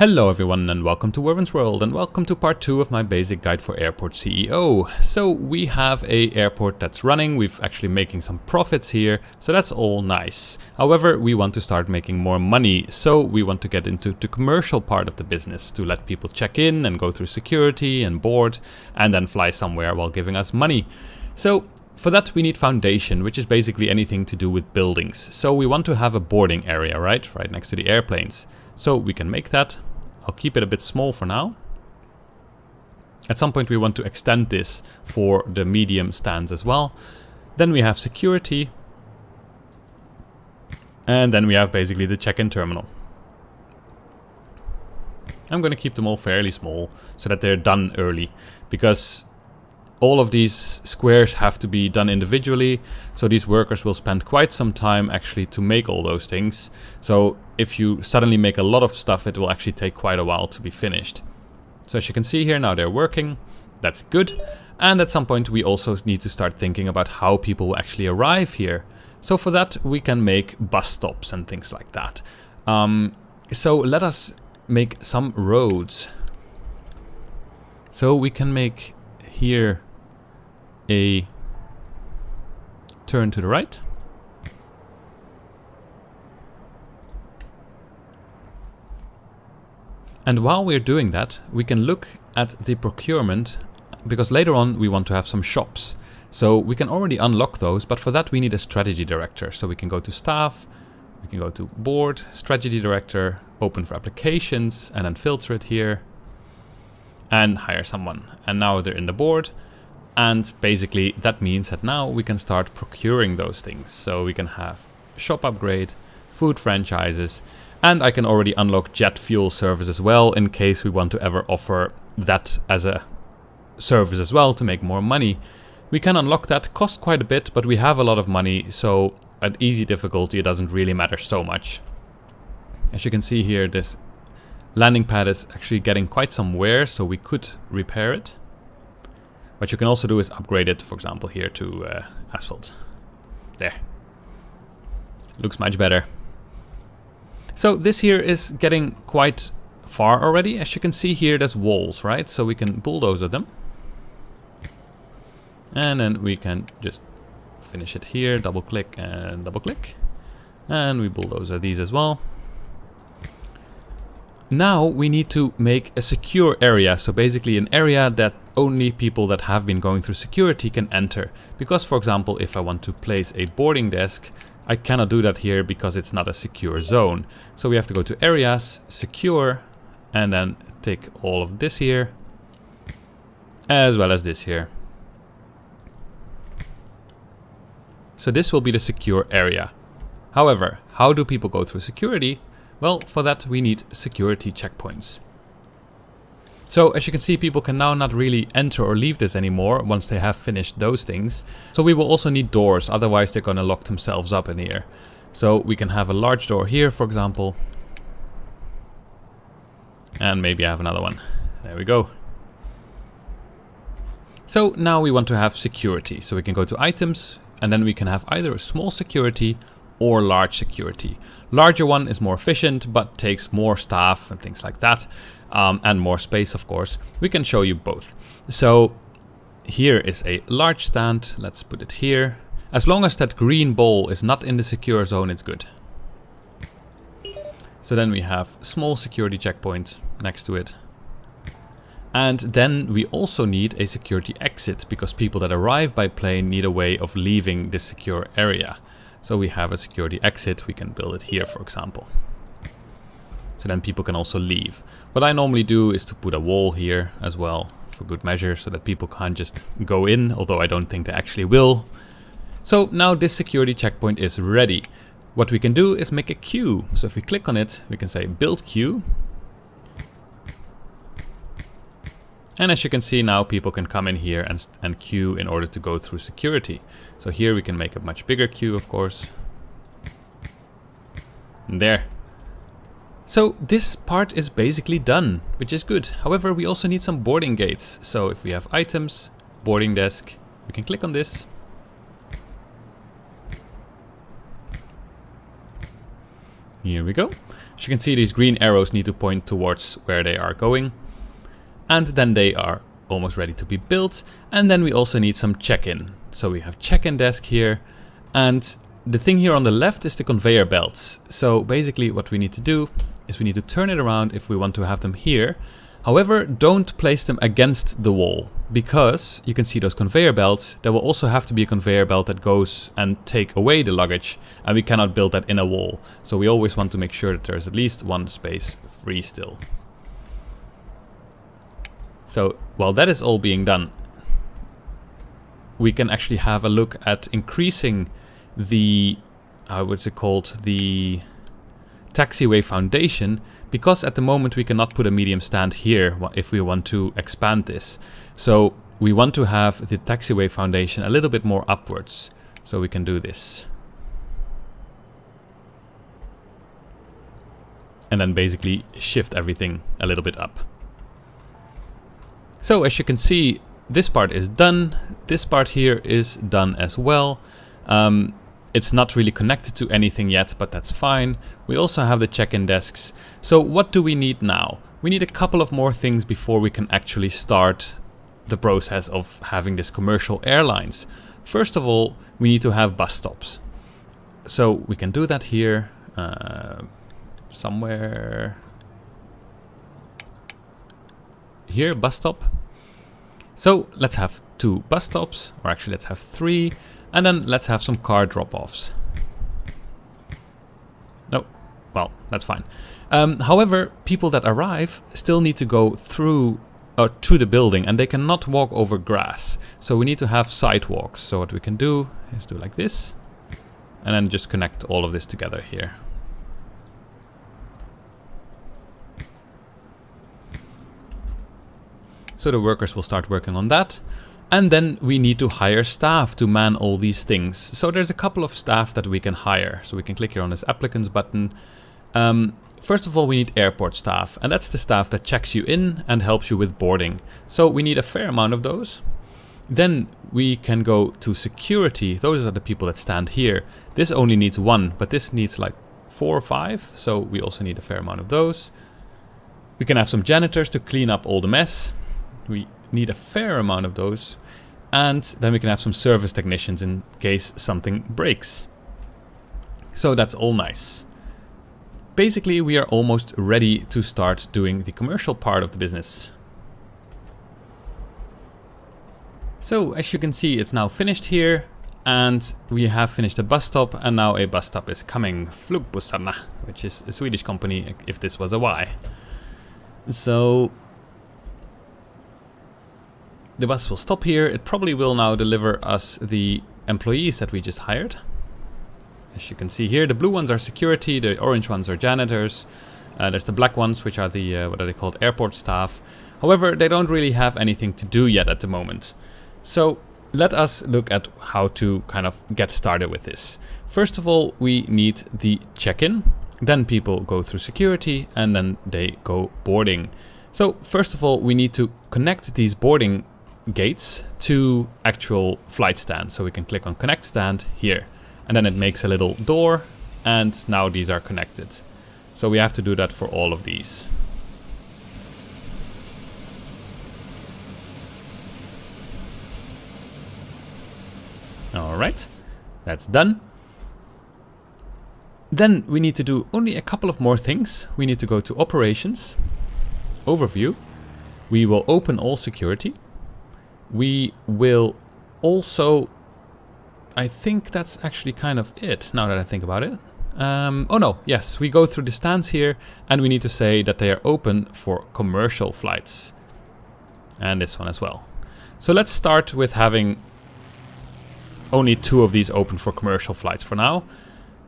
Hello everyone and welcome to Werven's World and welcome to part 2 of my basic guide for airport CEO. So we have a airport that's running, we've actually making some profits here, so that's all nice. However, we want to start making more money, so we want to get into the commercial part of the business to let people check in and go through security and board and then fly somewhere while giving us money. So for that we need foundation, which is basically anything to do with buildings. So we want to have a boarding area, right next to the airplanes. So we can make that. I'll keep it a bit small for now. At some point we want to extend this for the medium stands as well. Then we have security. And then we have basically the check-in terminal. I'm going to keep them all fairly small so that they're done early, because all of these squares have to be done individually, so these workers will spend quite some time actually to make all those things. So if you suddenly make a lot of stuff, it will actually take quite a while to be finished. So as you can see here, now they're working. That's good. And at some point we also need to start thinking about how people will actually arrive here. So for that we can make bus stops and things like that. So let us make some roads. So we can make here a turn to the right. And while we're doing that, we can look at the procurement, because later on we want to have some shops. So we can already unlock those, but for that we need a strategy director. So we can go to staff, we can go to board, strategy director, open for applications, and then filter it here and hire someone. And now they're in the board. And basically that means that now we can start procuring those things. So we can have shop upgrade, food franchises, and I can already unlock jet fuel service as well in case we want to ever offer that as a service as well to make more money. We can unlock that, cost quite a bit, but we have a lot of money, so at easy difficulty it doesn't really matter so much. As you can see here, this landing pad is actually getting quite some wear, so we could repair it. What you can also do is upgrade it, for example, here to asphalt. There. Looks much better. So this here is getting quite far already. As you can see here, there's walls, right? So we can bulldoze them. And then we can just finish it here, double click and double click. And we bulldoze these as well. Now we need to make a secure area, so basically an area that only people that have been going through security can enter. Because, for example, if I want to place a boarding desk, I cannot do that here because it's not a secure zone. So we have to go to areas, secure, and then take all of this here, as well as this here. So this will be the secure area. However, how do people go through security? Well, for that we need security checkpoints. So as you can see, people can now not really enter or leave this anymore once they have finished those things. So we will also need doors, otherwise they're going to lock themselves up in here. So we can have a large door here, for example. And maybe I have another one. There we go. So now we want to have security. So we can go to items, and then we can have either a small security or large security. Larger one is more efficient, but takes more staff and things like that, and more space, of course. We can show you both. So here is a large stand. Let's put it here. As long as that green ball is not in the secure zone, it's good. So then we have small security checkpoint next to it. And then we also need a security exit, because people that arrive by plane need a way of leaving this secure area. So we have a security exit, we can build it here, for example. So then people can also leave. What I normally do is to put a wall here as well, for good measure, so that people can't just go in, although I don't think they actually will. So now this security checkpoint is ready. What we can do is make a queue. So if we click on it, we can say build queue. And as you can see now, people can come in here and queue in order to go through security. So here we can make a much bigger queue, of course. And there. So this part is basically done, which is good. However, we also need some boarding gates. So if we have items, boarding desk, we can click on this. Here we go. As you can see, these green arrows need to point towards where they are going. And then they are almost ready to be built. And then we also need some check-in. So we have check-in desk here. And the thing here on the left is the conveyor belts. So basically what we need to do is we need to turn it around if we want to have them here. However, don't place them against the wall, because you can see those conveyor belts. There will also have to be a conveyor belt that goes and take away the luggage, and we cannot build that in a wall. So we always want to make sure that there's at least one space free still. So while that is all being done, we can actually have a look at increasing the, what's it called, the taxiway foundation, because at the moment we cannot put a medium stand here if we want to expand this. So we want to have the taxiway foundation a little bit more upwards. So we can do this. And then basically shift everything a little bit up. So as you can see, this part is done. This part here is done as well. It's not really connected to anything yet, but that's fine. We also have the check-in desks. So what do we need now? We need a couple of more things before we can actually start the process of having this commercial airlines. First of all, we need to have bus stops. So we can do that here, somewhere here, bus stop. So let's have 2 bus stops, or actually let's have 3. And then let's have some car drop-offs. No, well, that's fine. However, people that arrive still need to go through to the building, and they cannot walk over grass. So we need to have sidewalks. So what we can do is do like this, and then just connect all of this together here. So the workers will start working on that. And then we need to hire staff to man all these things. So there's a couple of staff that we can hire. So we can click here on this applicants button. First of all, we need airport staff. And that's the staff that checks you in and helps you with boarding. So we need a fair amount of those. Then we can go to security. Those are the people that stand here. This only needs 1, but this needs like 4 or 5. So we also need a fair amount of those. We can have some janitors to clean up all the mess. We need a fair amount of those. And then we can have some service technicians in case something breaks. So that's all nice. Basically, we are almost ready to start doing the commercial part of the business. So as you can see, it's now finished here, and we have finished a bus stop, and now a bus stop is coming, Flugbussarna, which is a Swedish company if this was a Y. So the bus will stop here. It probably will now deliver us the employees that we just hired. As you can see here, the blue ones are security, the orange ones are janitors. There's the black ones, which are the, what are they called, airport staff. However, they don't really have anything to do yet at the moment. So let us look at how to kind of get started with this. First of all, we need the check-in. Then people go through security, and then they go boarding. So first of all, we need to connect these boarding gates to actual flight stand. So we can click on connect stand here, and then it makes a little door, and now these are connected. So we have to do that for all of these. All right, that's done. Then we need to do only a couple of more things. We need to go to operations, overview. We will open all security. We will also, I think that's actually kind of it now that I think about it. Oh no, yes, we go through the stands here, and we need to say that they are open for commercial flights. And this one as well. So let's start with having only 2 of these open for commercial flights for now.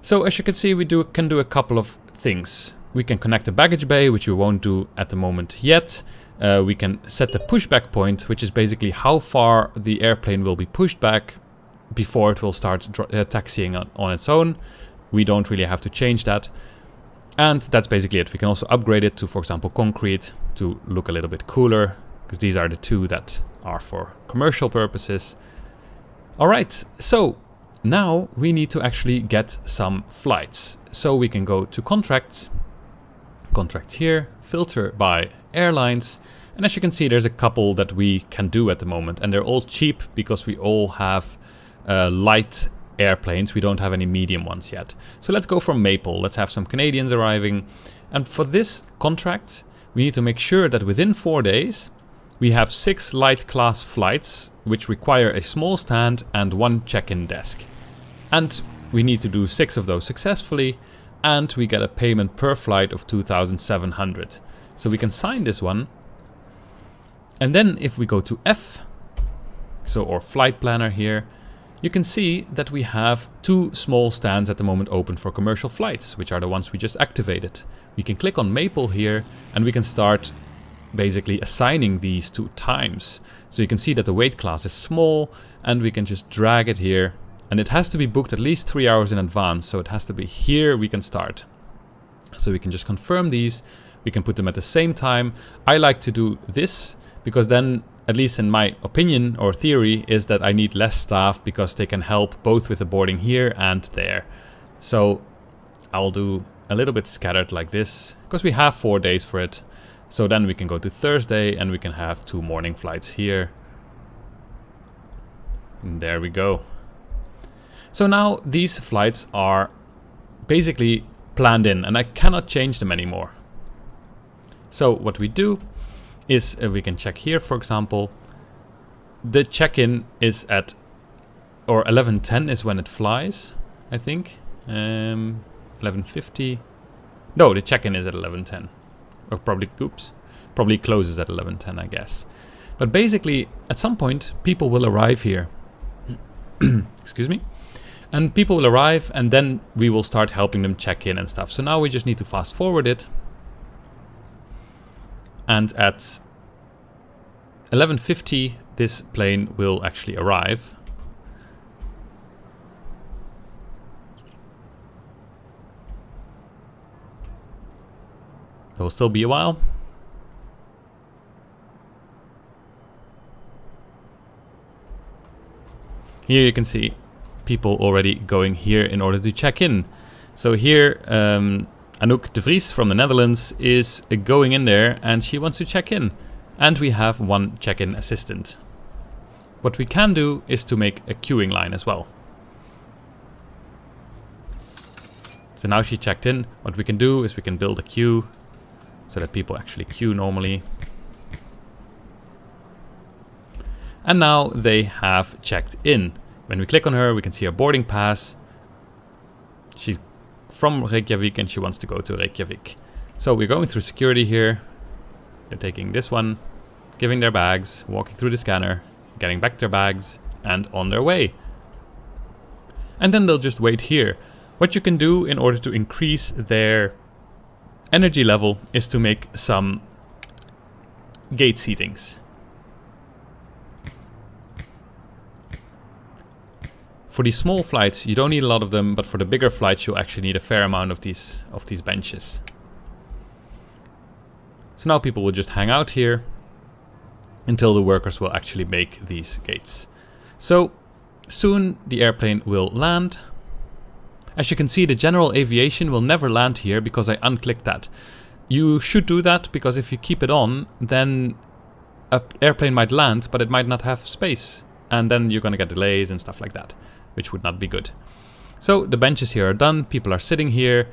So as you can see, we can do a couple of things. We can connect the baggage bay, which we won't do at the moment yet. We can set the pushback point, which is basically how far the airplane will be pushed back before it will start taxiing on its own. We don't really have to change that. And that's basically it. We can also upgrade it to, for example, concrete to look a little bit cooler, because these are the 2 that are for commercial purposes. All right, so now we need to actually get some flights. So we can go to contracts, contracts here, filter by airlines, and as you can see there's a couple that we can do at the moment, and they're all cheap because we all have light airplanes. We don't have any medium ones yet. So let's go for Maple. Let's have some Canadians arriving, and for this contract we need to make sure that within 4 days we have 6 light class flights which require a small stand and 1 check-in desk, and we need to do 6 of those successfully, and we get a payment per flight of 2,700. So we can sign this one, and then if we go to F, so or flight planner here, you can see that we have 2 small stands at the moment open for commercial flights, which are the ones we just activated. We can click on Maple here and we can start basically assigning these 2 times. So you can see that the weight class is small, and we can just drag it here, and it has to be booked at least 3 hours in advance, so it has to be here we can start. So we can just confirm these, we can put them at the same time. I like to do this because then, at least in my opinion or theory, is that I need less staff because they can help both with the boarding here and there. So I'll do a little bit scattered like this because we have 4 days for it. So then we can go to Thursday and we can have 2 morning flights here. And there we go. So now these flights are basically planned in and I cannot change them anymore. So what we do is we can check here, for example, the check-in is at, or 11:10 is when it flies, I think. 11:50. No, the check-in is at 11:10. Or probably, oops, probably closes at 11:10, I guess. But basically, at some point, people will arrive here. Excuse me. And people will arrive, and then we will start helping them check in and stuff. So now we just need to fast forward it. And at 11:50, this plane will actually arrive. It will still be a while. Here you can see people already going here in order to check in. So here Anouk de Vries from the Netherlands is going in there and she wants to check in. And we have 1 check-in assistant. What we can do is to make a queuing line as well. So now she checked in. What we can do is we can build a queue so that people actually queue normally. And now they have checked in. When we click on her, we can see her boarding pass. She's from Reykjavik and she wants to go to Reykjavik. So we're going through security here. They're taking this one, giving their bags, walking through the scanner, getting back their bags, and on their way. And then they'll just wait here. What you can do in order to increase their energy level is to make some gate seatings. For these small flights, you don't need a lot of them, but for the bigger flights, you'll actually need a fair amount of these benches. So now people will just hang out here until the workers will actually make these gates. So soon the airplane will land. As you can see, the general aviation will never land here because I unclicked that. You should do that because if you keep it on, then an airplane might land, but it might not have space. And then you're going to get delays and stuff like that, which would not be good. So the benches here are done. People are sitting here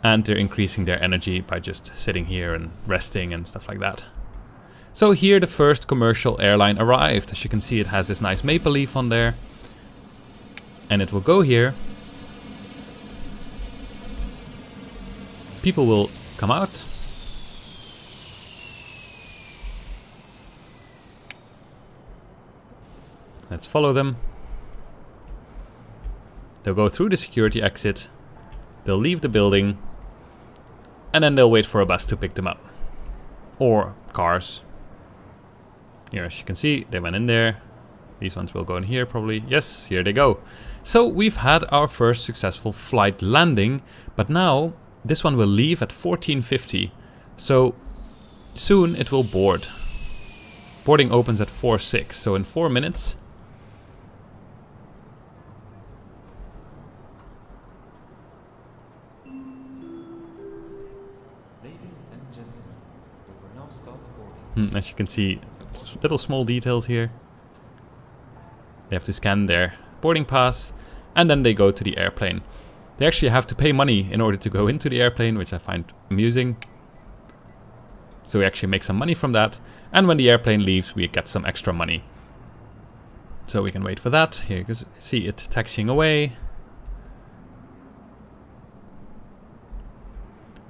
and they're increasing their energy by just sitting here and resting and stuff like that. So here the first commercial airline arrived. As you can see, it has this nice maple leaf on there. And it will go here. People will come out. Let's follow them. They'll go through the security exit. They'll leave the building. And then they'll wait for a bus to pick them up. Or cars. Here, as you can see, they went in there. These ones will go in here probably. Yes, here they go. So we've had our first successful flight landing. But now this one will leave at 14:50. So soon it will board. Boarding opens at 4:06. So in 4 minutes. As you can see, little small details here. They have to scan their boarding pass, and then they go to the airplane. They actually have to pay money in order to go into the airplane, which I find amusing. So we actually make some money from that, and when the airplane leaves, we get some extra money. So we can wait for that. Here you can see it taxiing away.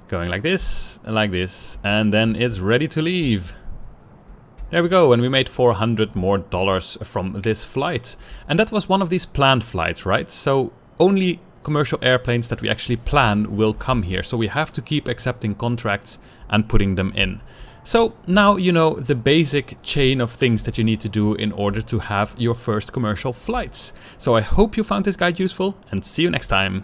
Going like this, and then it's ready to leave. There we go, and we made $400 more from this flight. And that was one of these planned flights, right? So only commercial airplanes that we actually plan will come here. So we have to keep accepting contracts and putting them in. So now you know the basic chain of things that you need to do in order to have your first commercial flights. So I hope you found this guide useful, and see you next time.